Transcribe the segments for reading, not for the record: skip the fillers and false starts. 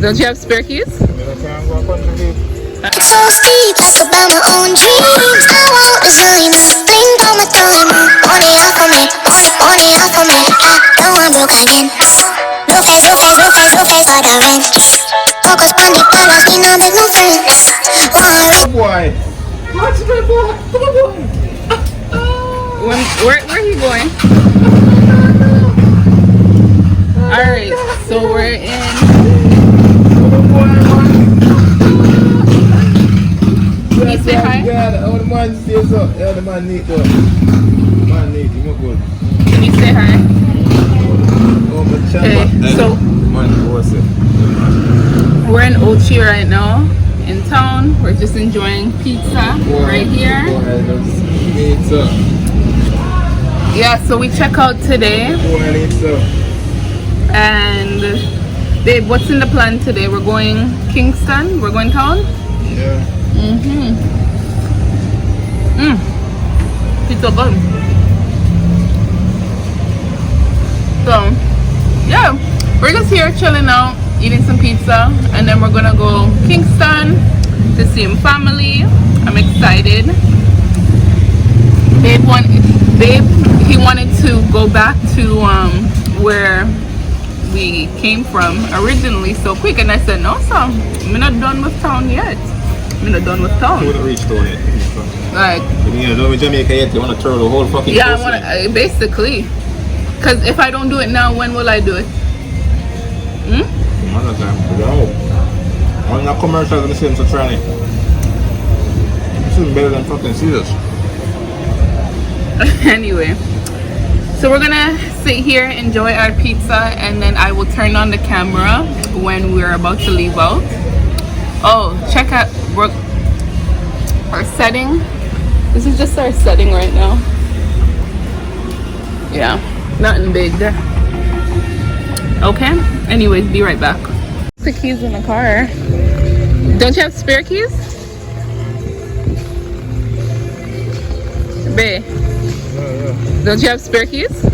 Don't you have spare keys? So steep, I could buy my own dreams. I won't resign. Bling down my diamond. On it out for me. On it out for me. Now I'm broke again. No face, no face, no face, no face for the rent. Focus on the balance, me not make no friends. Boy. What's the boy? Where are you going? Alright, so we're in. Can you say hi? Oh, the man stays up. Yeah, the man neat up. Man neat, you look good. Can you say hi? Oh, my Okay, so man, what's it? we're in Ochi right now, in town. We're just enjoying pizza right here. Pizza. Yeah, so we check out today. And babe, what's in the plan today? We're going Kingston? We're going town? Yeah. Pizza good. So, yeah, we're just here chilling out, eating some pizza, and then we're gonna go Kingston to see him family. I'm excited. Babe, he wanted to go back to where we came from originally so quick, and I said no, sir, I'm not done with town yet. I'm not done with town. You wouldn't reach town yet. Like, you're done with Jamaica yet, you want to turn the whole fucking yeah, I want to, basically, because if I don't do it now, when will I do it? Another time. I'm not commercial in the sense of training. This is better than fucking Caesars. Anyway, so we're gonna sit here, enjoy our pizza, and then I will turn on the camera when we're about to leave out. Oh, check out our setting. This is just our setting right now. Yeah, nothing big there. Okay, anyways, be right back. The keys in the car. Don't you have spare keys? Bae, don't you have spare keys?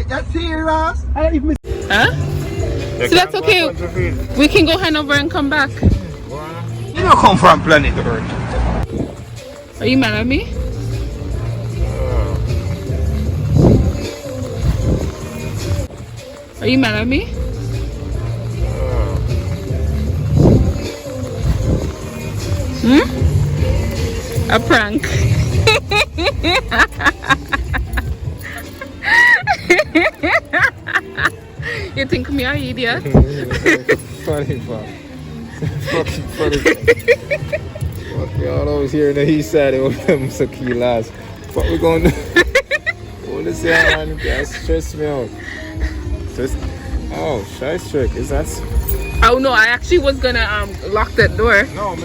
That's serious? Huh? So that's okay. We can go hand over and come back. You don't come from planet Earth. Are you mad at me? Are you mad at me? A prank. You think me an idiot? Funny, fuck. Fucking funny. Fuck, y'all always hearing that he said it with them tequilas. What we gonna do? What is that, man? That stressed me out. Just, oh, shy trick. Is that? Oh no, I actually was gonna lock that door. No.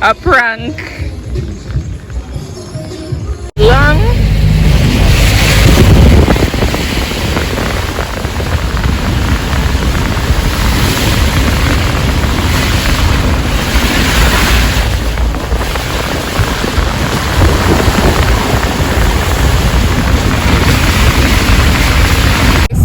A prank. Long.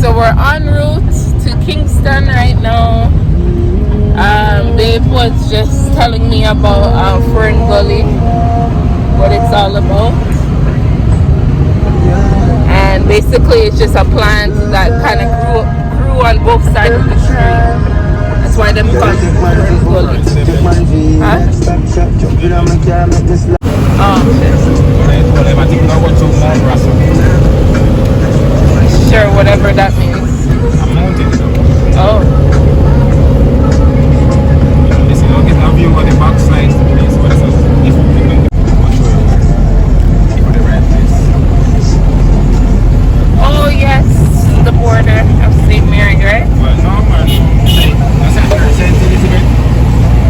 So we're en route to Kingston right now. Babe was just telling me about Fern Gully, what it's all about, and basically it's just a plant that kind of grew on both sides of the street. That's why them call it Fern Gully. Huh? Oh shit. Sure, whatever that means. Oh. View on the back side of the place, but it's a different thing. I'll show you. For the right place. Oh yes, the border of St. Mary, right? Well, no man. That's St. Elizabeth.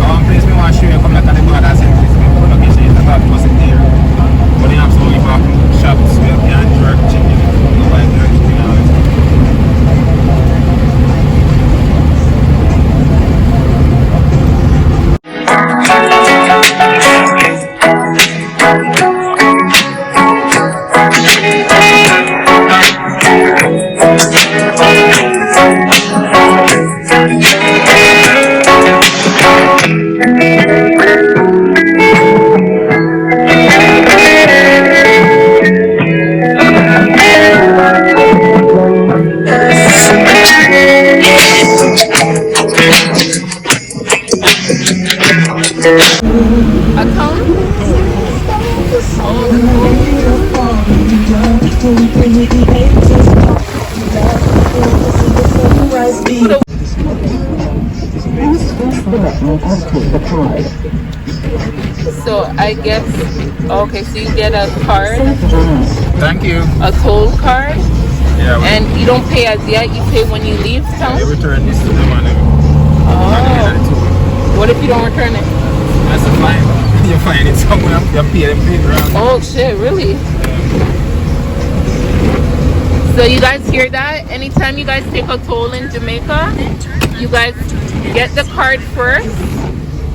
One place we want to show you come like at the border of St. Elizabeth. Location is about to there. But So I guess, okay, so you get a card, Thank you. a toll card, Yeah, and you don't pay as yet, you pay when you leave town? you return this to them and Oh. What if you don't return it? that's a fine. You find it somewhere, you pay them pay around. Oh shit, really? So you guys hear that? Anytime you guys take a toll in Jamaica, you guys get the card first,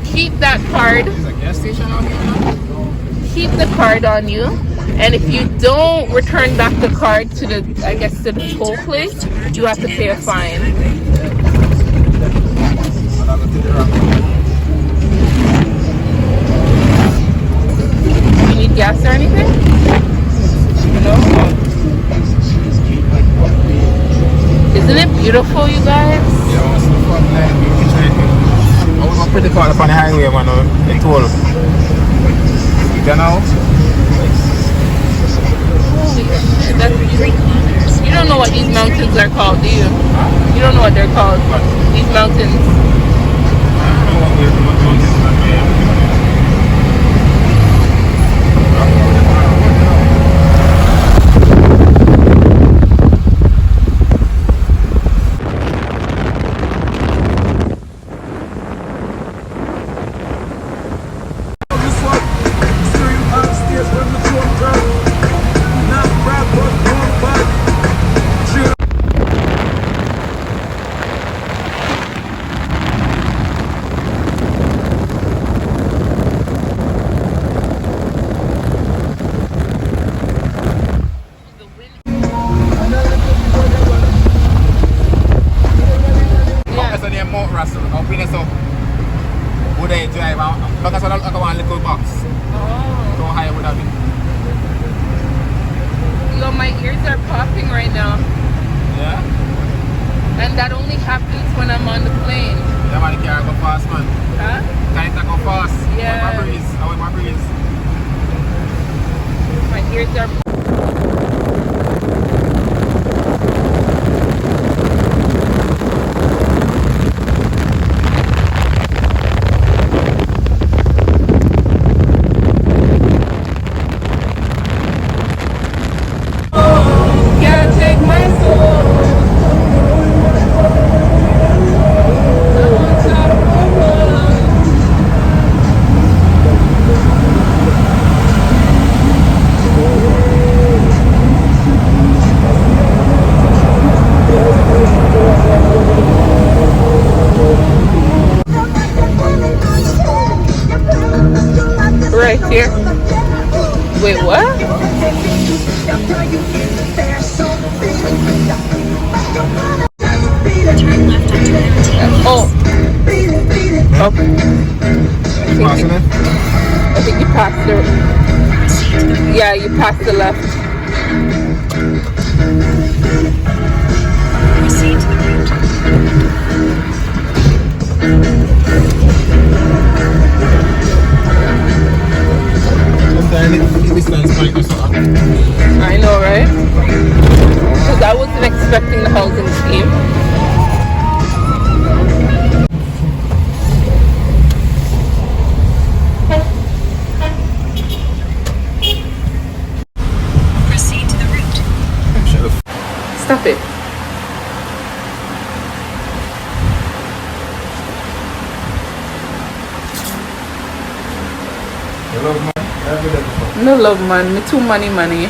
keep that card, There's a gas station out here now? keep the card on you, and if you don't return back the card to the, I guess, to the toll place, you have to pay a fine. You need gas or anything? No? Isn't it beautiful, you guys? Yeah, what's the fuck like? I was pretty caught up on the highway, man. The toll. You know? Holy shit, that's beautiful. You don't know what these mountains are called, do you? You don't know what they're called. These mountains. Yo, my ears are popping right now. Yeah? And that only happens when I'm on the plane. Yeah, man, you can't go fast, man. Huh? Can't go fast. Yeah. I want my breeze. My ears are Can't take my soul. Right here. Wait, what? Oh. Okay. I think you passed the. Yeah, you passed the left. I know, right? Because I wasn't expecting the housing scheme. Proceed to the route. Stop it. No love man, me too money.